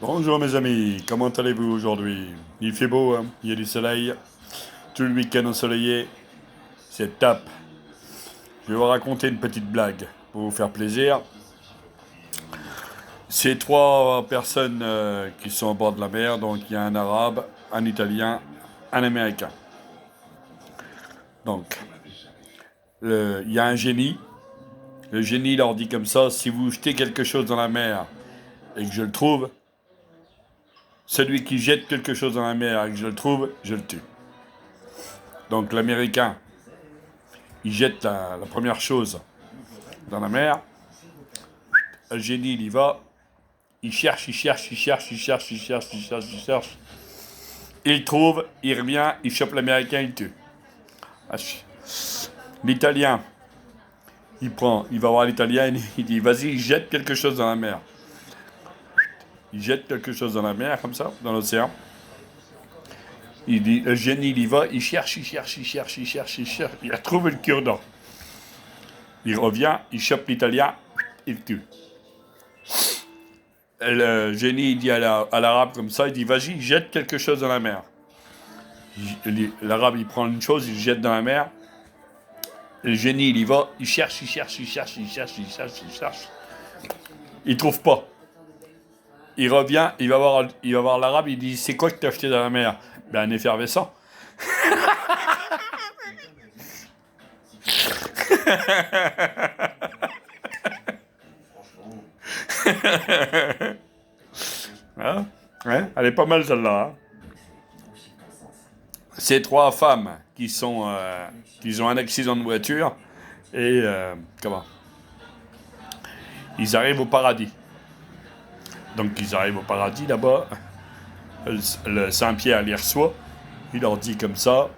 Bonjour mes amis, comment allez-vous aujourd'hui? Il fait beau, hein? Il y a du soleil, tout le week-end ensoleillé, c'est top. Je vais vous raconter une petite blague pour vous faire plaisir. C'est trois personnes qui sont au bord de la mer, donc il y a un arabe, un italien, un américain. Donc, il y a un génie. Le génie leur dit comme ça, si vous jetez quelque chose dans la mer et que je le trouve, celui qui jette quelque chose dans la mer et que je le trouve, je le tue. Donc l'américain, il jette la première chose dans la mer. Le génie, il y va. Il cherche, il cherche, il cherche, il cherche, il cherche, il cherche, il cherche. Il trouve, il revient, il chope l'américain, il tue. L'italien, il va voir l'italien, il dit vas-y, jette quelque chose dans la mer. Il jette quelque chose dans la mer, comme ça, dans l'océan. Il dit, le génie, il y va, il cherche, il cherche, il cherche, il cherche, il cherche. Il a trouvé le cure-dent. Il revient, il chope l'italien, il tue. Le génie, il dit à l'arabe comme ça, il dit vas-y, jette quelque chose dans la mer. L'arabe, il prend une chose, il jette dans la mer. Le génie, il y va, il cherche, il cherche, il cherche, il cherche, il cherche, il cherche. Il trouve pas. Il revient, il va voir l'arabe, il dit c'est quoi que t'as acheté dans la mer? Ben un effervescent. Hein? Ouais, elle est pas mal celle-là. Hein. Ces trois femmes qui ont un accident de voiture et comment? Ils arrivent au paradis. Donc ils arrivent au paradis là-bas. Le Saint-Pierre les reçoit. Il leur dit comme ça.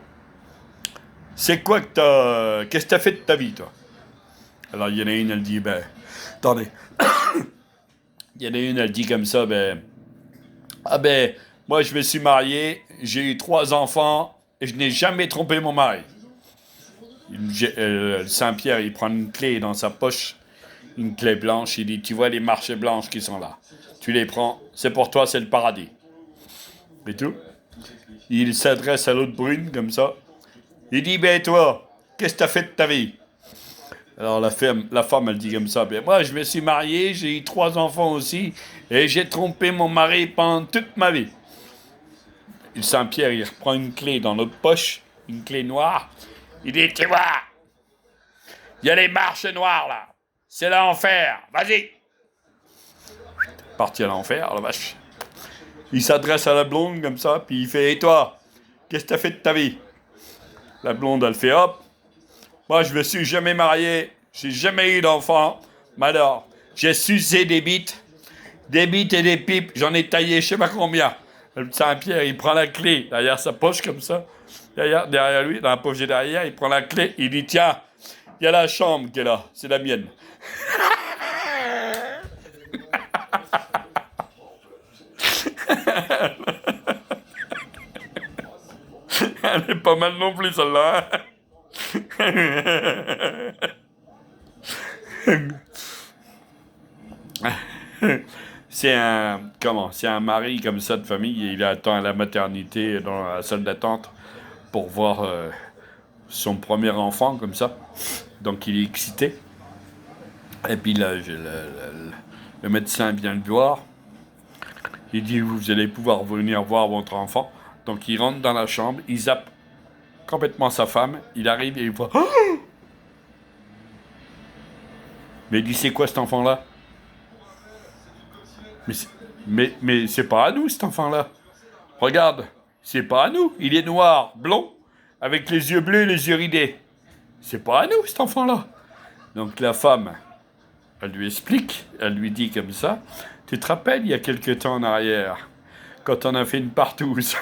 C'est quoi que qu'est-ce que t'as fait de ta vie, toi? Alors il y en a une, elle dit, ben, attendez. Il y en a une, elle dit comme ça, ben, ah ben, moi je me suis marié, j'ai eu 3 enfants et je n'ai jamais trompé mon mari. Saint-Pierre, il prend une clé dans sa poche, une clé blanche, il dit, tu vois les marches blanches qui sont là. Tu les prends, c'est pour toi, c'est le paradis. Et tout. Il s'adresse à l'autre brune, comme ça. Il dit, ben toi, qu'est-ce que t'as fait de ta vie? Alors la femme, elle dit comme ça, ben moi je me suis marié, j'ai eu 3 enfants aussi, et j'ai trompé mon mari pendant toute ma vie. Et Saint-Pierre, il reprend une clé dans notre poche, une clé noire. Il dit, tu vois, il y a les marches noires là. C'est l'enfer, vas-y. Parti à l'enfer, la vache. Il s'adresse à la blonde comme ça, puis il fait, et toi, qu'est-ce que t'as fait de ta vie? La blonde, elle fait, hop, moi je me suis jamais marié, j'ai jamais eu d'enfant, mais alors, j'ai sucé des bites et des pipes, j'en ai taillé je sais pas combien. Le Saint-Pierre, il prend la clé derrière sa poche comme ça, derrière lui, dans la poche de derrière, il prend la clé, il dit tiens, il y a la chambre qui est là, c'est la mienne. Elle est pas mal non plus celle-là. C'est un mari comme ça de famille et il attend à la maternité dans la salle d'attente pour voir son premier enfant comme ça. Donc il est excité. Et puis là, le médecin vient le voir. Il dit vous allez pouvoir venir voir votre enfant. Donc il rentre dans la chambre, il zappe complètement sa femme. Il arrive et il voit. Oh, mais il dit c'est quoi cet enfant-là? Mais mais c'est pas à nous cet enfant-là. Regarde, c'est pas à nous. Il est noir, blond, avec les yeux bleus et les yeux ridés. C'est pas à nous cet enfant-là. Donc la femme, elle lui explique, elle lui dit comme ça. Tu te rappelles il y a quelque temps en arrière, quand on a fait une partouze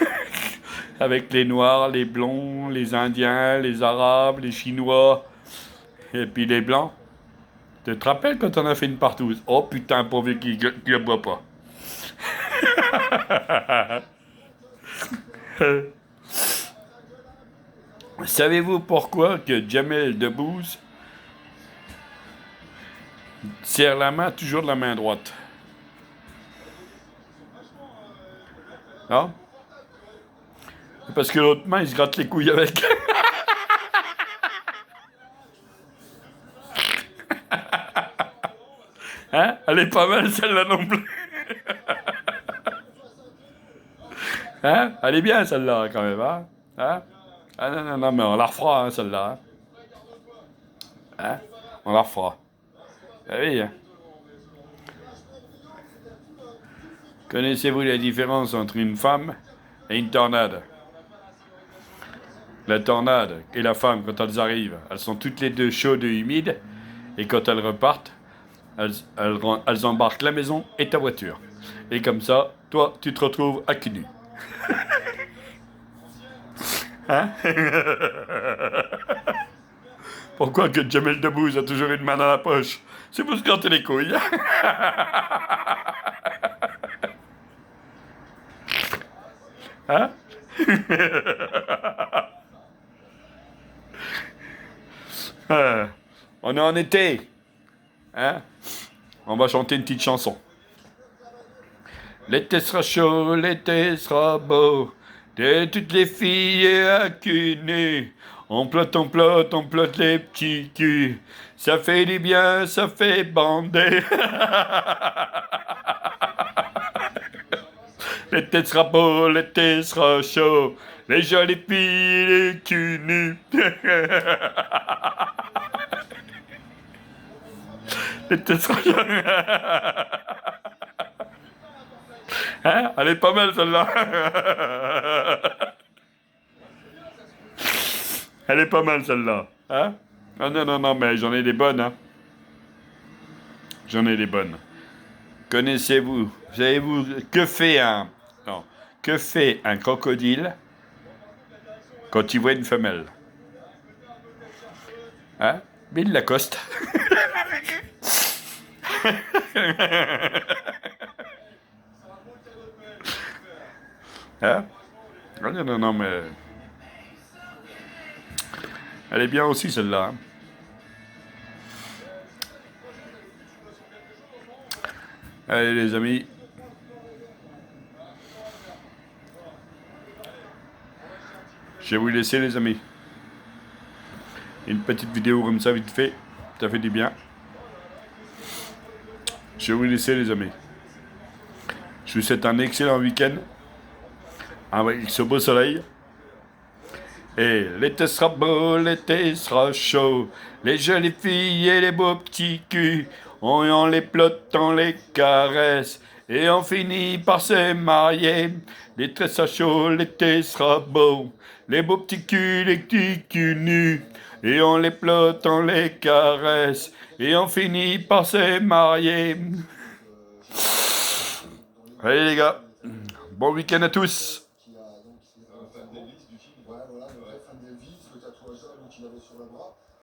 avec les noirs, les blonds, les indiens, les arabes, les chinois et puis les blancs. Tu te rappelles quand on a fait une partouze? Oh putain, pourvu qu'il ne boit pas. Savez-vous pourquoi que Jamel Debbouze serre la main toujours de la main droite? Non? Parce que l'autre main, il se gratte les couilles avec. Hein? Elle est pas mal celle-là non plus. Hein? Elle est bien celle-là quand même, hein? Hein? Ah non, non, non, mais on la refera, hein, celle-là. Hein? Hein? On la refera. Ah oui, hein. Connaissez-vous la différence entre une femme et une tornade? La tornade et la femme, quand elles arrivent, elles sont toutes les deux chaudes et humides. Et quand elles repartent, elles embarquent la maison et ta voiture. Et comme ça, toi, tu te retrouves à cul nu. Hein? Pourquoi que Jamel Debbouze a toujours une main dans la poche? C'est pour se gratter les couilles. Hein? On est en été. Hein? On va chanter une petite chanson. L'été sera chaud, l'été sera beau. De toutes les filles à cul nu. On plotte les petits culs. Ça fait du bien, ça fait bander. L'été sera beau, l'été sera chaud. Les jolies filles, les culs nus. L'été sera chaud. Hein? Elle est pas mal celle-là. Elle est pas mal celle-là. Hein? Ah non, non, non, mais j'en ai des bonnes. Hein? J'en ai des bonnes. Connaissez-vous, savez-vous, que fait un... Non. Que fait un crocodile quand il voit une femelle? Hein? Bill Lacoste. Hein? Ah non, non, non, mais... Elle est bien aussi, celle-là. Hein? Allez, les amis. Je vais vous laisser, les amis. Une petite vidéo comme ça, vite fait. Ça fait du bien. Je vais vous laisser, les amis. Je vous souhaite un excellent week-end. Avec ce beau soleil. Et l'été sera beau, l'été sera chaud. Les jolies filles et les beaux petits culs. On les plotte, on les caresse. Et on finit par se marier. L'été sera chaud, l'été sera beau. Les beaux petits culs, les petits culs nus. Et on les plotte, on les caresse. Et on finit par se marier. Allez les gars, bon week-end à tous. Fan d'Elvis, du film, voilà, le vrai fan d'Elvis, le tatouage là, qu'il avait sur le bras.